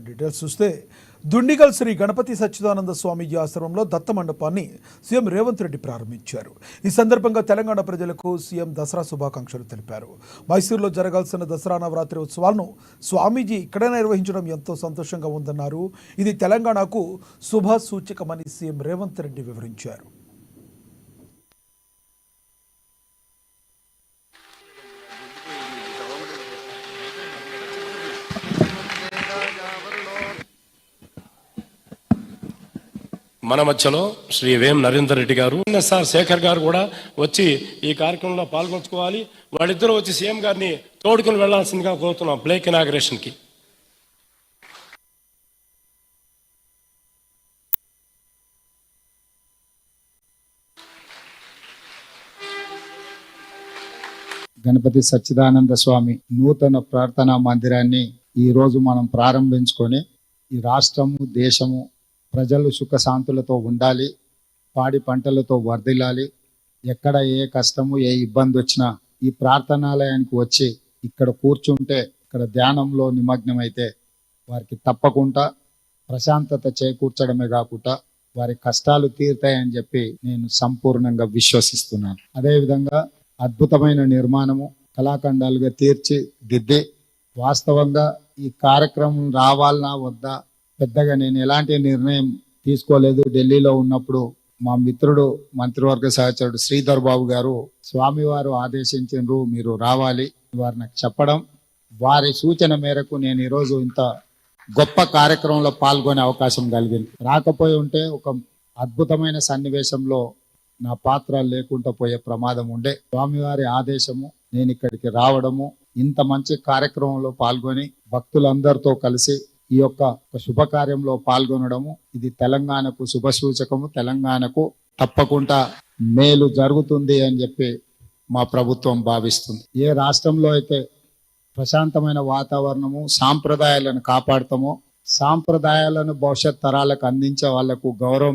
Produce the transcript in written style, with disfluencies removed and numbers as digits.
Details చూస్తే దుండిగల్ శ్రీ గణపతి సచ్చిదానంద స్వామీజీ ఆశ్రమంలో దత్త మండపాన్ని సీఎం రేవంత్ రెడ్డి ప్రారంభించారు. ఈ సందర్భంగా తెలంగాణ ప్రజలకు సీఎం దసరా శుభాకాంక్షలు తెలిపారు. మైసూరులో జరగాల్సిన దసరా నవరాత్రి ఉత్సవాలను స్వామీజీ ఇక్కడ నిర్వహించడం ఎంతో సంతోషంగా ఉందన్నారు. ఇది తెలంగాణకు శుభ సూచకమని సీఎం రేవంత్ రెడ్డి వివరించారు. మన మధ్యలో శ్రీ వేం నరేందర్ రెడ్డి గారు, ఎన్ఎస్ఆర్ శేఖర్ గారు కూడా వచ్చి ఈ కార్యక్రమంలో పాల్గొంచుకోవాలి. వాళ్ళిద్దరూ వచ్చి సీఎం గారిని తోడుకుని వెళ్లాల్సిందిగా కోరుతున్నాం ప్లేక్ ఇనాగ్రేషన్ కి. గణపతి సచ్చిదానంద స్వామి నూతన ప్రార్థనా మందిరాన్ని ఈ రోజు మనం ప్రారంభించుకొని ఈ రాష్ట్రము దేశము ప్రజలు సుఖశాంతులతో ఉండాలి, పాడి పంటలతో వర్ధిల్లాలి. ఎక్కడ ఏ కష్టము ఏ ఇబ్బంది వచ్చినా ఈ ప్రార్థనాలయానికి వచ్చి ఇక్కడ కూర్చుంటే, ఇక్కడ ధ్యానంలో నిమగ్నమైతే వారికి తప్పకుండా ప్రశాంతత చేకూర్చడమే కాకుండా వారి కష్టాలు తీరుతాయని చెప్పి నేను సంపూర్ణంగా విశ్వసిస్తున్నాను. అదేవిధంగా అద్భుతమైన నిర్మాణము కళాఖండాలుగా తీర్చిదిద్ది వాస్తవంగా ఈ కార్యక్రమం రావాలనా వద్దా పెద్దగా నేను ఎలాంటి నిర్ణయం తీసుకోలేదు. ఢిల్లీలో ఉన్నప్పుడు మా మిత్రుడు మంత్రివర్గ సహచరుడు శ్రీధర్ బాబు గారు స్వామివారు ఆదేశించారు మీరు రావాలి, వారు నాకు చెప్పడం, వారి సూచన మేరకు నేను ఈరోజు ఇంత గొప్ప కార్యక్రమంలో పాల్గొనే అవకాశం కలిగింది. రాకపోయి ఉంటే ఒక అద్భుతమైన సన్నివేశంలో నా పాత్ర లేకుండా పోయే ప్రమాదం ఉండే. స్వామివారి ఆదేశము, నేను ఇక్కడికి రావడము, ఇంత మంచి కార్యక్రమంలో పాల్గొని భక్తులందరితో కలిసి ఈ యొక్క శుభకార్యంలో పాల్గొనడము ఇది తెలంగాణకు శుభ సూచకము. తెలంగాణకు తప్పకుండా మేలు జరుగుతుంది అని చెప్పి మా ప్రభుత్వం భావిస్తుంది. ఏ రాష్ట్రంలో అయితే ప్రశాంతమైన వాతావరణము సాంప్రదాయాలను కాపాడుతామో, సాంప్రదాయాలను భవిష్యత్ తరాలకు అందించే వాళ్లకు గౌరవం